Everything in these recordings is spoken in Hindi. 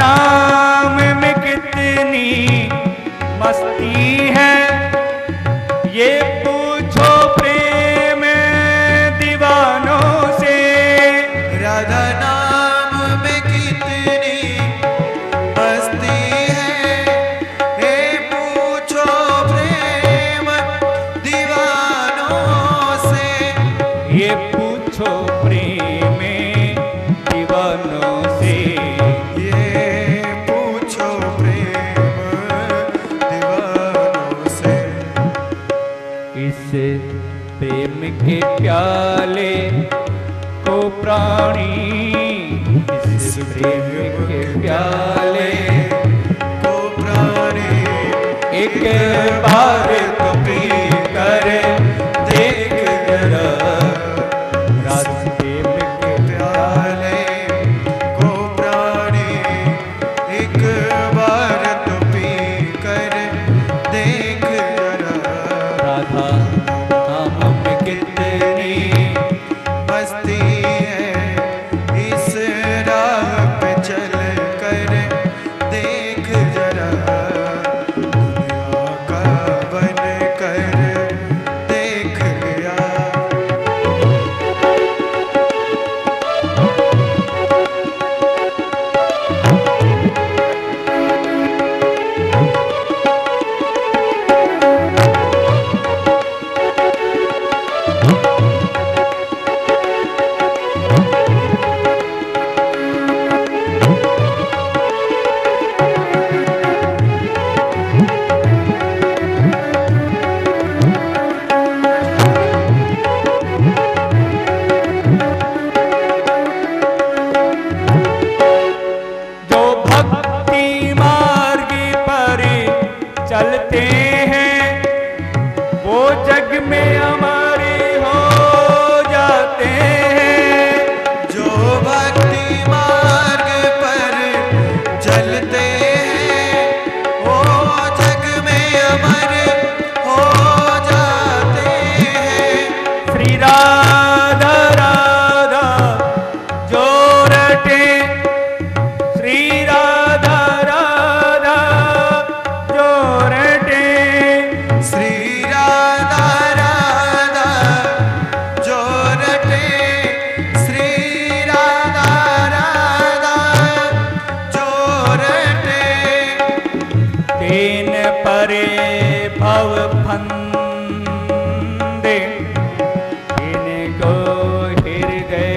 नाम में कितनी मस्ती है, ये पूछो प्रेम दीवानों से। राधा नाम में कितनी मस्ती है, ये पूछो प्रेम दीवानों से। ये पूछो प्रेम दीवानों से। ये पूछो प्रेम दीवानों से। इस प्रेम के प्याले को प्राणी, इस प्रेम के प्याले को प्राणी एक बार तो पी कर देख जरा। रास्ते में के प्याले को प्राणी एक बार तो पी कर देख जरा। राधा नाम में कितनी मस्ती है, इस राह पे चल कर देख जरा। दुनिया का बन कर देख लिया। जो भक्ति मार्ग पर चलते हैं, वो जग में हमारे हो जाते हैं। जो भक्ति मार्ग पर चलते हैं, वो जग में अमर हो जाते हैं। श्री राधा राधा जो रटे, श्री राधा राधा जो रटे। श्री राधा राधा जो रटे, श्री राधा राधा जो रटे। तेन परे भव फंदे, इनको हृदय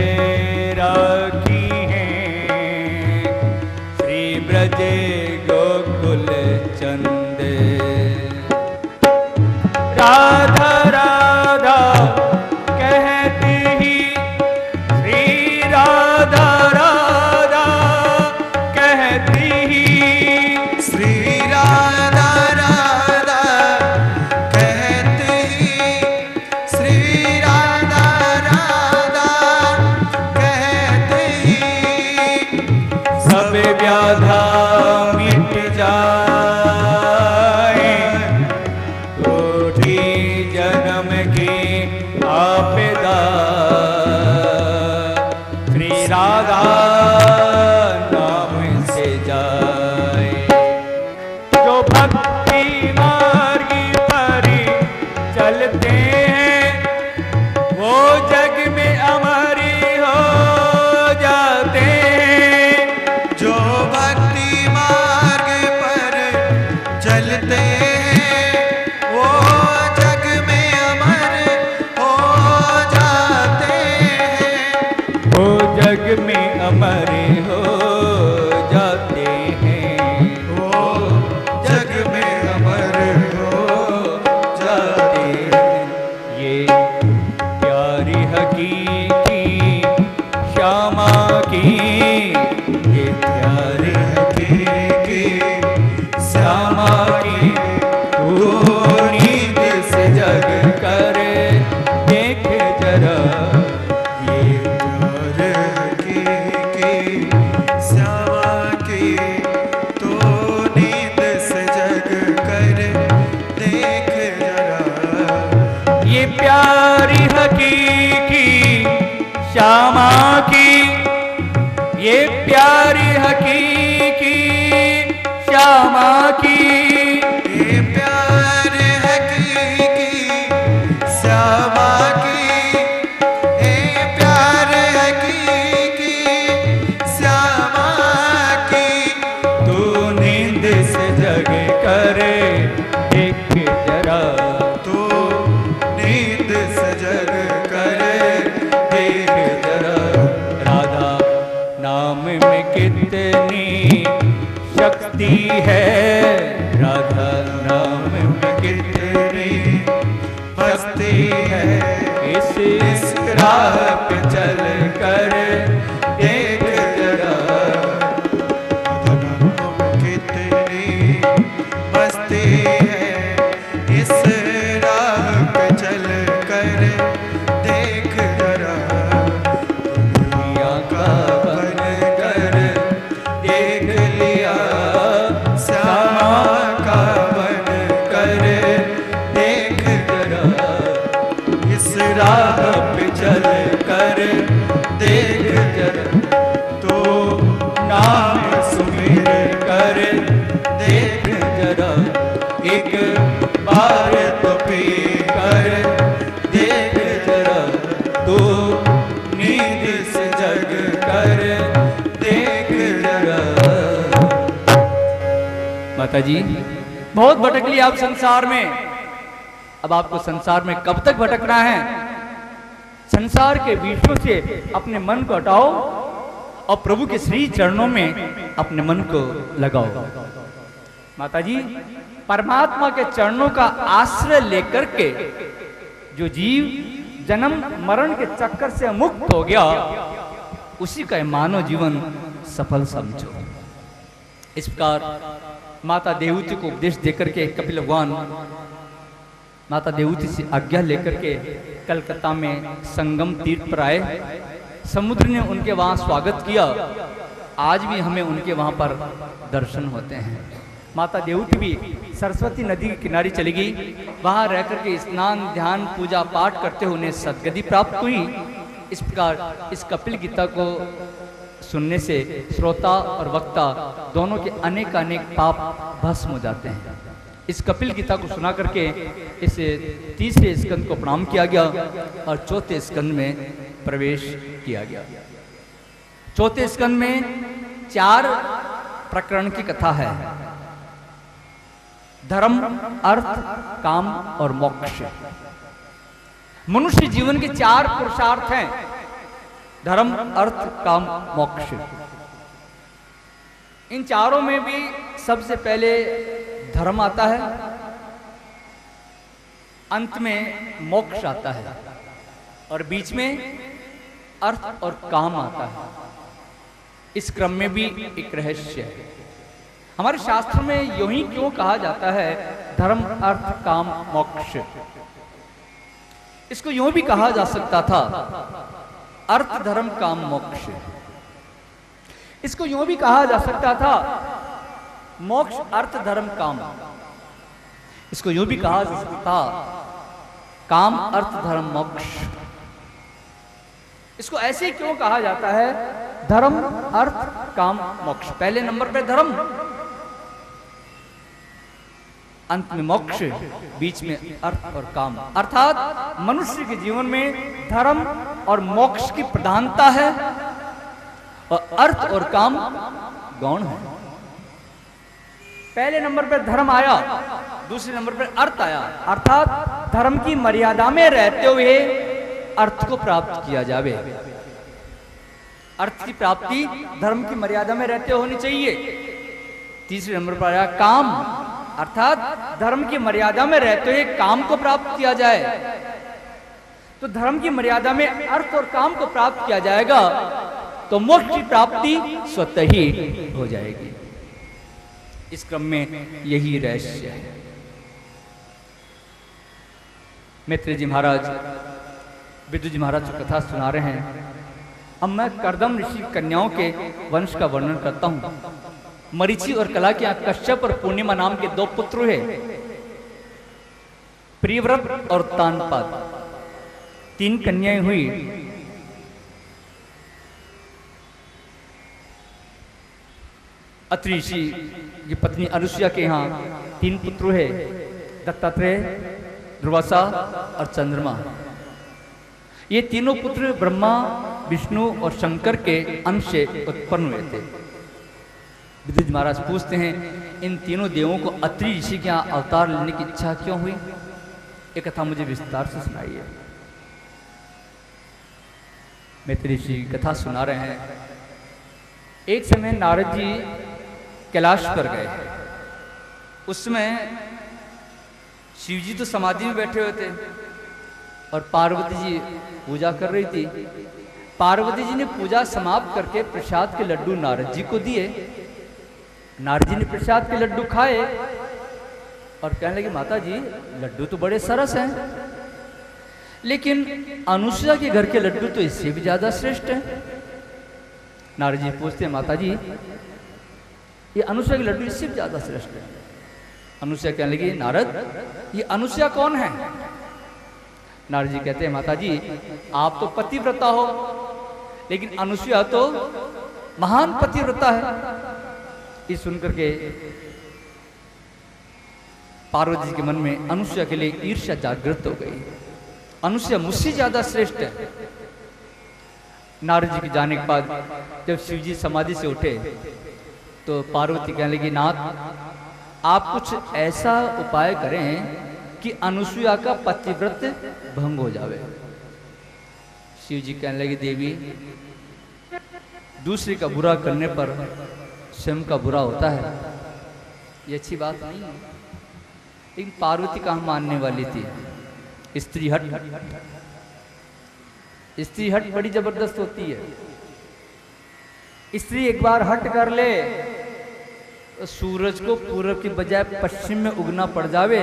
राखी हैं। श्री ब्रज गोकुल चंद। राधा राधा कहती ही, श्री राधा राधा कहती ही। श्री राधा राधा कहते ही, श्री राधा राधा कहते ही। सब व्याधा मिट जाए, कोटि जन्म की आपदा। श्री राधा नाम से जाए। जो भक्ति मार्ग पर चलते हैं, वो जग में अमर हो जाते हैं। जो भक्ति मार्ग पर चलते हैं, वो जग में अमर हो जाते हैं। वो जग में अमर हो जाते हैं। वो जग में अमर हो जाते हैं। ये प्यारी हकीकी श्यामा की, ये प्यारी हकीकी श्यामा की। तू नींद से जग कर देख जरा। ये प्यार हकीकी श्यामा की, तो नींद से जग कर देख जरा। ये प्यारी हकीकी श्यामा की, ये प्यारी हकीकी मस्ती है राधा नाम में कितनी मस्ती है इस राह पे चल कर देख जरा कितनी मस्ती है इस राह पे चल कर देख जरा दुनिया का बन कर देख लिया श्यामा का बन कर देख जरा इस राह पे चल कर देख जरा तो नाम सुमिर कर देख जरा एक बार तो पी कर देख जरा तो नींद से जग कर देख जरा। माता जी बहुत भटक लिया आप संसार में, अब आपको संसार में कब तक भटकना है? संसार के विषयों से अपने मन को हटाओ और प्रभु के श्री चरणों में अपने मन को लगाओ। माता जी परमात्मा के चरणों का आश्रय लेकर के जो जीव जन्म मरण के चक्कर से मुक्त हो गया उसी का मानव जीवन सफल समझो। इस प्रकार माता देवती को उपदेश देकर के कपिल भगवान माता देवती से आज्ञा लेकर के कलकत्ता में संगम तीर्थ पर आए। समुद्र ने उनके वहाँ स्वागत किया, आज भी हमें उनके वहाँ पर दर्शन होते हैं। माता देवती भी सरस्वती नदी के किनारे चली गई, वहाँ रह कर के स्नान ध्यान पूजा पाठ करते हुए उन्हें सद्गति प्राप्त हुई। इस प्रकार इस कपिल गीता को सुनने से श्रोता और वक्ता दोनों के अनेक अनेक पाप भस्म हो जाते हैं। इस कपिल गीता को सुना करके इस तीसरे स्कंद को प्रणाम किया गया और चौथे स्कंद में प्रवेश किया गया। चौथे स्कंद में 4 प्रकरण की कथा है, धर्म अर्थ काम और मोक्ष। मनुष्य जीवन के 4 पुरुषार्थ हैं, धर्म अर्थ काम मोक्ष। इन चारों में भी सबसे पहले धर्म आता है, अंत में मोक्ष आता है और बीच में अर्थ और काम आता है। इस क्रम में भी एक रहस्य है। हमारे शास्त्र में यूं ही क्यों कहा जाता है धर्म अर्थ काम मोक्ष? इसको यूं भी कहा जा सकता था अर्थ धर्म काम मोक्ष। इसको यूं भी कहा जा सकता था मोक्ष अर्थ धर्म काम। इसको यूं भी कहा जा सकता था काम अर्थ धर्म मोक्ष। इसको ऐसे क्यों कहा जाता है धर्म अर्थ काम मोक्ष? पहले नंबर पे धर्म, अंत में मोक्ष, बीच में अर्थ और काम। अर्थात मनुष्य के जीवन में धर्म और मोक्ष की प्रधानता है और अर्थ और काम गौण है। पहले नंबर पर धर्म आया, दूसरे नंबर पर अर्थ आया। अर्थात धर्म की मर्यादा में रहते हुए अर्थ को प्राप्त किया जावे। अर्थ की प्राप्ति धर्म की मर्यादा में रहते होनी चाहिए। तीसरे नंबर पर आया काम, अर्थात धर्म की मर्यादा में रहते हुए काम को प्राप्त किया जाए। तो धर्म की मर्यादा में अर्थ और काम को प्राप्त किया जाएगा तो मोक्ष की प्राप्ति स्वतः ही हो जाएगी। इस क्रम में यही रहस्य है। मैत्रेय जी महाराज विदुर जी महाराज की कथा सुना रहे हैं। अब मैं कर्दम ऋषि कन्याओं के वंश का वर्णन करता हूं। मरीचि और कला के यहाँ कश्यप और पूर्णिमा नाम के 2 पुत्र हुए, प्रियव्रत और तानपाद। 3 कन्याएं हुई। अत्रि ऋषि की पत्नी अनुसुया के यहाँ 3 पुत्र हुए, दत्तात्रेय, दुर्वासा और चंद्रमा। ये तीनों पुत्र ब्रह्मा, विष्णु और शंकर के अंश से उत्पन्न हुए थे। विदुर जी महाराज पूछते हैं इन तीनों देवों को अत्रि ऋषि के यहाँ अवतार लेने की इच्छा क्यों हुई? ये कथा मुझे विस्तार से सुनाइए। मैत्रेय ऋषि कथा सुना रहे हैं। एक समय नारद जी कैलाश पर गए। उसमें शिव जी तो समाधि में बैठे हुए थे और पार्वती जी पूजा कर रही थी। पार्वती जी ने पूजा समाप्त करके प्रसाद के लड्डू नारद जी को दिए। नारद जी ने प्रसाद के लड्डू खाए और कहने लगे, माता जी लड्डू तो बड़े सरस हैं, लेकिन अनुसुईया के घर के लड्डू तो इससे भी ज्यादा श्रेष्ठ हैं। नारद जी पूछते हैं, माता जी ये अनुसुईया के लड्डू इससे भी ज्यादा श्रेष्ठ है। अनुसुईया कहने लगी, नारद ये अनुसुईया कौन है? नारद जी कहते हैं, माता जी आप तो पतिव्रता हो, लेकिन अनुसुईया तो महान पतिव्रता है। ये सुनकर के पार्वती जी के मन में अनुसुईया के लिए ईर्ष्या जागृत हो गई। अनुसुईया मुझसे ज्यादा श्रेष्ठ है। नारद जी के जाने के बाद जब शिव जी समाधि से उठे तो पार्वती कहने लगी, नाथ आप कुछ ऐसा उपाय करें कि अनुसुईया का पतिव्रत भंग हो जावे। शिव जी कहने लगे, देवी दूसरे का बुरा करने पर स्वयं का बुरा होता है, ये अच्छी बात नहीं है। लेकिन पार्वती कहाँ मानने वाली थी। स्त्री हट बड़ी जबरदस्त होती है। स्त्री एक बार हट कर ले तो सूरज को पूर्व की बजाय पश्चिम में उगना पड़ जावे,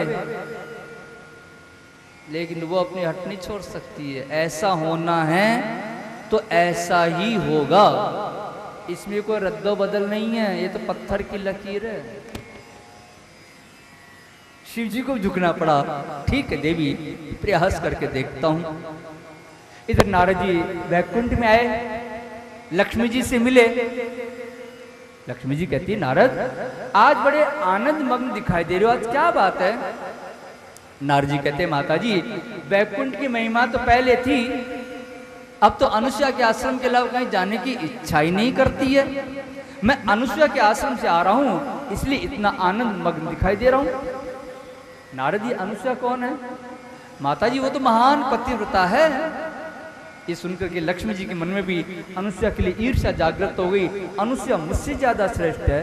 लेकिन वो अपनी हट नहीं छोड़ सकती है। ऐसा होना है तो ऐसा ही होगा, इसमें कोई रद्दो बदल नहीं है, ये तो पत्थर की लकीर है। शिव जी को झुकना पड़ा। ठीक है देवी, प्रयास करके देखता हूं। इधर नारद जी वैकुंठ में आए, लक्ष्मी जी से मिले। लक्ष्मी जी कहती है, नारद आज बड़े आनंद मग्न दिखाई दे रहे हो, आज क्या बात है? नारद जी कहते हैं, माता जी वैकुंठ की महिमा तो पहले थी, अब तो अनुसुईया के आश्रम के अलावा कहीं जाने की इच्छा ही नहीं करती है। मैं अनुसुईया के आश्रम से आ रहा हूं, इसलिए इतना आनंद मग्न दिखाई दे रहा हूं। नारद जी अनुसुईया कौन है? माता जी वो तो महान पतिव्रता है। ये सुनकर के लक्ष्मी जी के मन में भी अनुसुईया के लिए ईर्ष्या जागृत हो गई। अनुसुईया मुझसे ज्यादा श्रेष्ठ है।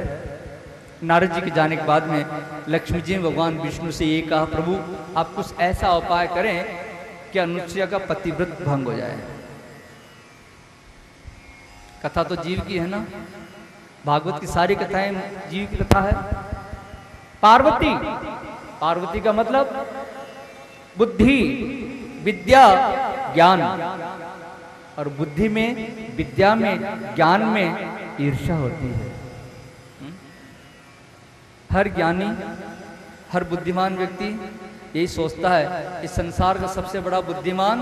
नारद जी के जाने के बाद में लक्ष्मी जी ने भगवान विष्णु से ये कहा, प्रभु आप कुछ ऐसा उपाय करें कि अनुसुईया का पतिव्रत भंग हो जाए। कथा तो जीव की है ना, भागवत की सारी कथाएं जीव की कथा है। पार्वती, पार्वती का मतलब बुद्धि, विद्या, ज्ञान। और बुद्धि में, विद्या में, ज्ञान में ईर्ष्या होती है। हर ज्ञानी, हर बुद्धिमान व्यक्ति यही सोचता है इस संसार का सबसे बड़ा बुद्धिमान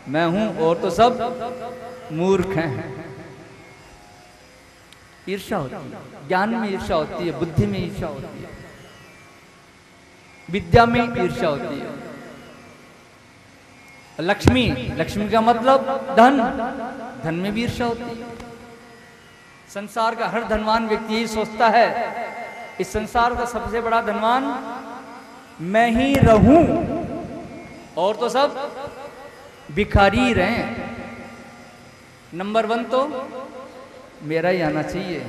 मैं हूं और तो सब मूर्ख हैं। ईर्ष्या होती है, ज्ञान में ईर्ष्या होती है, बुद्धि में ईर्ष्या होती है, विद्या में ईर्ष्या होती है। लक्ष्मी, लक्ष्मी का मतलब धन, धन में भी ईर्ष्या होती है। संसार का हर धनवान व्यक्ति यही सोचता है इस संसार का सबसे बड़ा धनवान मैं ही रहूं और तो सब भिखारी रहें। नंबर 1 तो मेरा ही आना चाहिए,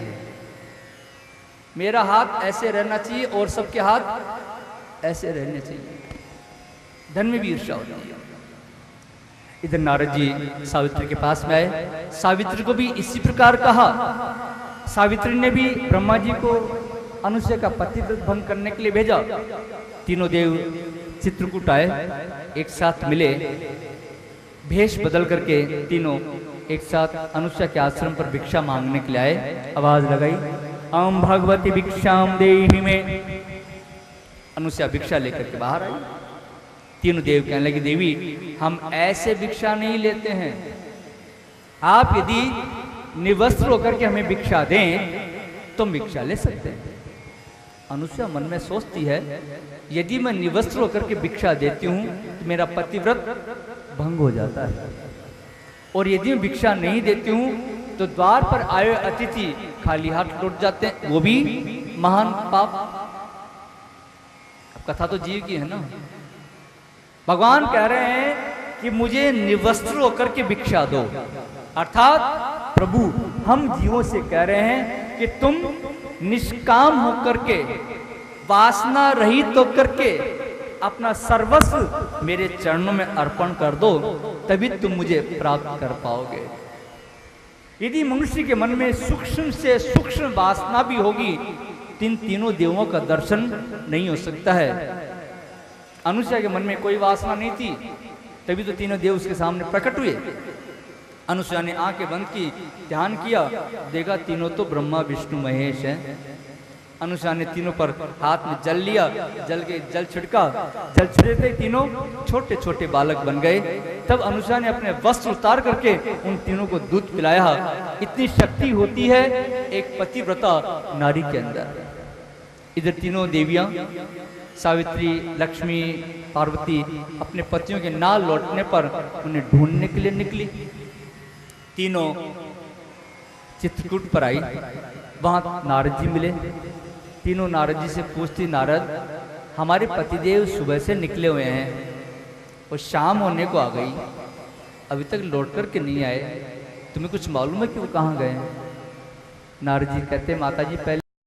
मेरा हाथ ऐसे रहना चाहिए और सबके हाथ ऐसे रहने चाहिए। धन में भी ईर्ष्या होती है। इधर नारद जी सावित्री के पास में आए। सावित्री को भी इसी प्रकार कहा। सावित्री ने भी ब्रह्मा जी को अनुसुईया का पतिव्रत भंग करने के लिए भेजा। तीनों देव चित्रकूट आए, एक साथ मिले, भेष बदल करके तीनों एक साथ अनुसुईया के आश्रम पर भिक्षा मांगने के लिए आए। आवाज लगाई, आम भगवती भिक्षाम देहि में। अनुसुईया भिक्षा लेकर के बाहर आई। तीनों देव कहने लगे, देवी हम ऐसे भिक्षा नहीं लेते हैं, आप यदि निवस्त्र होकर के हमें भिक्षा दें तो भिक्षा ले सकते हैं। अनुसुईया मन में सोचती है, यदि मैं निवस्त्र होकर के भिक्षा देती हूं तो मेरा पतिव्रत भंग हो जाता है, और यदि मैं भिक्षा नहीं देती हूं तो द्वार पर आए अतिथि खाली हाथ लौट जाते हैं, वो भी महान पाप। अब कथा तो जीव की है ना। भगवान कह रहे हैं कि मुझे निवस्त्र होकर के भिक्षा दो, अर्थात प्रभु हम जीवों से कह रहे हैं कि तुम निष्काम होकर के, वासना रहित होकर के अपना सर्वस्व मेरे चरणों में अर्पण कर दो, तभी तुम मुझे प्राप्त कर पाओगे। यदि मनुष्य के मन में सूक्ष्म से सूक्ष्म वासना भी होगी, तीनों देवों का दर्शन नहीं हो सकता है। अनुसुईया के मन में कोई वासना नहीं थी, तभी तो तीनों देव उसके सामने प्रकट हुए। अनुसुईया ने आंखें बंद की, ध्यान किया, देखा तीनों तो ब्रह्मा विष्णु महेश हैं। अनुसुईया ने तीनों पर हाथ में जल लिया, जल छिड़का, जल छिड़कते तीनों छोटे छोटे बालक बन गए। तब अनुसुईया ने अपने वस्त्र उतार करके उन तीनों को दूध पिलाया। इतनी शक्ति होती है एक पतिव्रता नारी के अंदर। इधर तीनों देवियां सावित्री, लक्ष्मी, पार्वती अपने पतियों के ना लौटने पर उन्हें ढूंढने के लिए निकली। तीनों चित्रकूट पर आई, वहां नारद जी मिले। तीनों नारद जी से पूछती, नारद हमारे पतिदेव सुबह से निकले हुए हैं और शाम होने को आ गई, अभी तक लौट कर के नहीं आए, तुम्हें कुछ मालूम है कि वो कहाँ गए हैं? नारद जी कहते, माता जी पहले